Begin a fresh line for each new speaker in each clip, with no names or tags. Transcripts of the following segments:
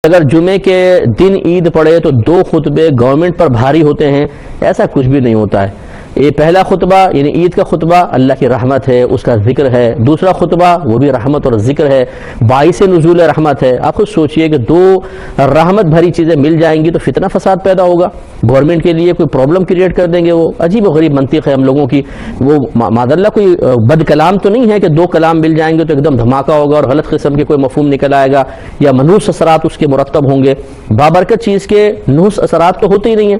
اگر جمعے کے دن عید پڑے تو 2 خطبے گورنمنٹ پر بھاری ہوتے ہیں، ایسا کچھ بھی نہیں ہوتا ہے۔ یہ پہلا خطبہ یعنی عید کا خطبہ اللہ کی رحمت ہے، اس کا ذکر ہے۔ دوسرا خطبہ وہ بھی رحمت اور ذکر ہے، باعث نزول رحمت ہے۔ آپ خود سوچئے کہ 2 رحمت بھری چیزیں مل جائیں گی تو فتنہ فساد پیدا ہوگا، گورنمنٹ کے لیے کوئی پرابلم کریٹ کر دیں گے۔ وہ عجیب و غریب منطق ہے ہم لوگوں کی۔ وہ معاذ اللہ کوئی بد کلام تو نہیں ہے کہ 2 کلام مل جائیں گے تو ایک دم دھماکہ ہوگا اور غلط قسم کے کوئی مفہوم نکل آئے گا یا منحوس اثرات اس کے مرتب ہوں گے۔ بابرکت چیز کے نحوس اثرات تو ہوتے ہی نہیں ہیں،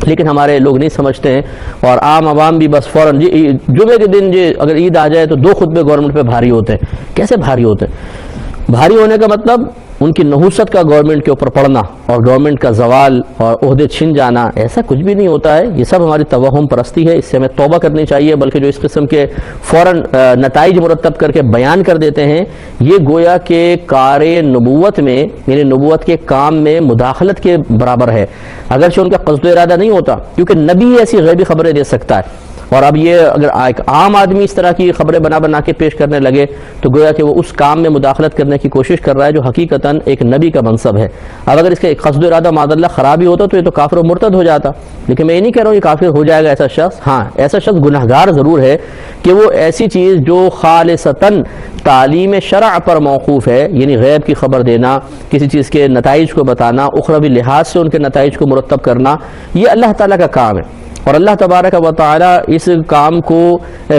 لیکن ہمارے لوگ نہیں سمجھتے ہیں، اور عام عوام بھی بس فوراً جمعے کے دن اگر عید آ جائے تو 2 خطبے گورنمنٹ پہ بھاری ہوتے ہیں۔ کیسے بھاری ہوتے ہیں؟ بھاری ہونے کا مطلب ان کی نحوست کا گورنمنٹ کے اوپر پڑنا اور گورنمنٹ کا زوال اور عہدے چھن جانا، ایسا کچھ بھی نہیں ہوتا ہے۔ یہ سب ہماری توہم پرستی ہے، اس سے ہمیں توبہ کرنی چاہیے۔ بلکہ جو اس قسم کے فوراً نتائج مرتب کر کے بیان کر دیتے ہیں، یہ گویا کہ کار نبوت میں یعنی نبوت کے کام میں مداخلت کے برابر ہے، اگرچہ ان کا قصد و ارادہ نہیں ہوتا، کیونکہ نبی ایسی غیبی خبریں دے سکتا ہے۔ اور اب یہ اگر ایک عام آدمی اس طرح کی خبریں بنا کے پیش کرنے لگے تو گویا کہ وہ اس کام میں مداخلت کرنے کی کوشش کر رہا ہے جو حقیقتاً ایک نبی کا منصب ہے۔ اب اگر اس کا ایک قصد و ارادہ معاذ اللہ خراب ہی ہوتا تو یہ تو کافر و مرتد ہو جاتا۔ لیکن میں یہ نہیں کہہ رہا ہوں یہ کافر ہو جائے گا ایسا شخص، ہاں ایسا شخص گنہگار ضرور ہے کہ وہ ایسی چیز جو خالصتاً تعلیم شرع پر موقوف ہے، یعنی غیب کی خبر دینا، کسی چیز کے نتائج کو بتانا، اخروی لحاظ سے ان کے نتائج کو مرتب کرنا، یہ اللہ تعالیٰ کا کام ہے۔ اور اللہ تبارک و تعالی اس کام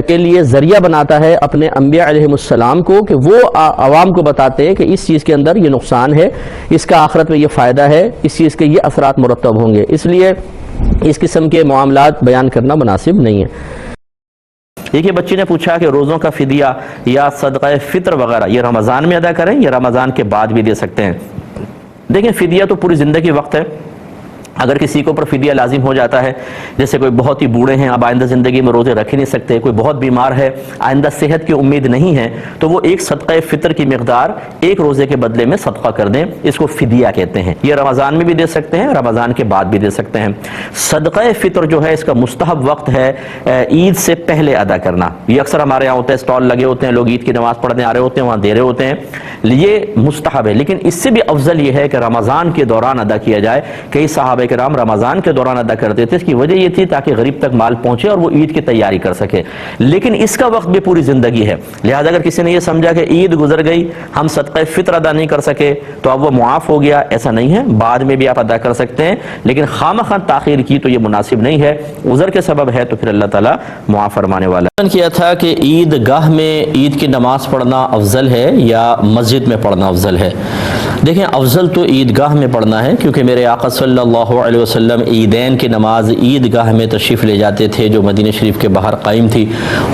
کے لیے ذریعہ بناتا ہے اپنے انبیاء علیہ السلام کو کہ وہ عوام کو بتاتے ہیں کہ اس چیز کے اندر یہ نقصان ہے، اس کا آخرت میں یہ فائدہ ہے، اس چیز کے یہ اثرات مرتب ہوں گے، اس لیے اس قسم کے معاملات بیان کرنا مناسب نہیں ہے۔ ایک بچی نے پوچھا کہ روزوں کا فدیہ یا صدقہ فطر وغیرہ یہ رمضان میں ادا کریں یا رمضان کے بعد بھی دے سکتے ہیں؟ دیکھیں، فدیہ تو پوری زندگی وقت ہے۔ اگر کسی کے اوپر فدیہ لازم ہو جاتا ہے، جیسے کوئی بہت ہی بوڑھے ہیں، اب آئندہ زندگی میں روزے رکھ ہی نہیں سکتے، کوئی بہت بیمار ہے، آئندہ صحت کی امید نہیں ہے، تو وہ ایک صدقہ فطر کی مقدار 1 روزے کے بدلے میں صدقہ کر دیں، اس کو فدیہ کہتے ہیں۔ یہ رمضان میں بھی دے سکتے ہیں، رمضان کے بعد بھی دے سکتے ہیں۔ صدقہ فطر جو ہے اس کا مستحب وقت ہے عید سے پہلے ادا کرنا۔ یہ اکثر ہمارے یہاں ہوتا ہے، اسٹال لگے ہوتے ہیں، لوگ عید کی نماز پڑھنے آ رہے ہوتے ہیں، وہاں دے رہے ہوتے ہیں، یہ مستحب ہے۔ لیکن اس سے بھی افضل یہ ہے کہ رمضان کے دوران ادا کیا جائے۔ کئی صحابہ کرام رمضان کے دوران ادا کرتے تھے، اس کی وجہ یہ تھی تاکہ غریب تک مال پہنچے اور وہ عید کی تیاری کر سکے، لیکن اس کا وقت بھی پوری زندگی ہے۔ لہذا اگر کسی نے یہ سمجھا کہ عید گزر گئی، ہم صدقہ فطر ادا نہیں کر سکے تو اب وہ معاف ہو گیا، ایسا نہیں ہے، بعد میں بھی آپ ادا کر سکتے ہیں، لیکن خواہ تاخیر کی تو یہ مناسب نہیں ہے۔ عذر کے سبب ہے تو پھر اللہ تعالیٰ معاف فرمانے والا ہے۔ کیا تھا کہ عید گاہ میں عید کی نماز پڑھنا افضل ہے یا مسجد میں پڑھنا افضل ہے؟ دیکھیں، افضل تو عید گاہ میں پڑھنا ہے، کیونکہ میرے آقا صلی اللہ علیہ وسلم عیدین کی نماز عید گاہ میں تشریف لے جاتے تھے جو مدینہ شریف کے باہر قائم تھی،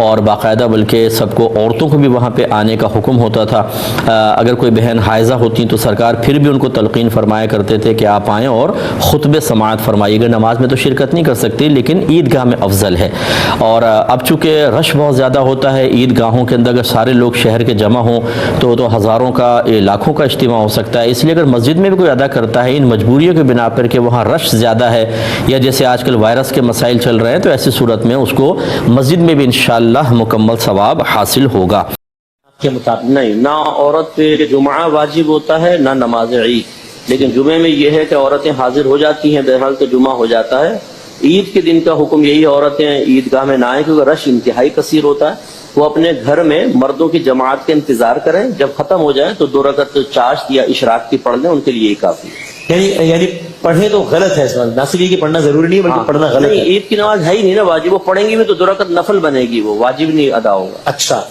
اور باقاعدہ بلکہ سب کو، عورتوں کو بھی وہاں پہ آنے کا حکم ہوتا تھا۔ اگر کوئی بہن حائضہ ہوتی تو سرکار پھر بھی ان کو تلقین فرمایا کرتے تھے کہ آپ آئیں اور خطبے سماعت فرمائیے گا۔ نماز میں تو شرکت نہیں کر سکتے، لیکن عید گاہ میں افضل ہے۔ اور اب چونکہ رش بہت زیادہ ہوتا ہے عید گاہوں کے اندر، اگر سارے لوگ شہر کے جمع ہوں تو ہزاروں کا، لاکھوں کا اجتماع ہو سکتا ہے، اس لیے اگر مسجد میں بھی کوئی ادا کرتا ہے ان مجبوریوں کے بنا پر کہ وہاں رش زیادہ ہے یا جیسے آج کل وائرس کے مسائل چل رہے ہیں، تو ایسی صورت میں اس کو مسجد میں بھی انشاءاللہ مکمل ثواب حاصل ہوگا۔
کے مطابق نہیں، نہ عورت پہ جمعہ واجب ہوتا ہے نہ نماز عید، لیکن جمعے میں یہ ہے کہ عورتیں حاضر ہو جاتی ہیں، بہرحال تو جمعہ ہو جاتا ہے۔ عید کے دن کا حکم یہی، عورتیں عیدگاہ میں نہ آئیں کیونکہ رش انتہائی کثیر ہوتا ہے۔ وہ اپنے گھر میں مردوں کی جماعت کا انتظار کریں، جب ختم ہو جائے تو 2 رکعت چاشت یا اشراق کی پڑھ لیں، ان کے لیے یہی کافی ہے۔
یعنی پڑھے تو غلط ہے، نہ صرف یہ کہ پڑھنا ضروری نہیں بلکہ پڑھنا غلط ہے۔
عید کی نماز ہے ہی نہیں نا واجب، وہ پڑھیں گی بھی تو 2 رکعت نفل بنے گی، وہ واجب نہیں ادا ہوگا۔
اچھا۔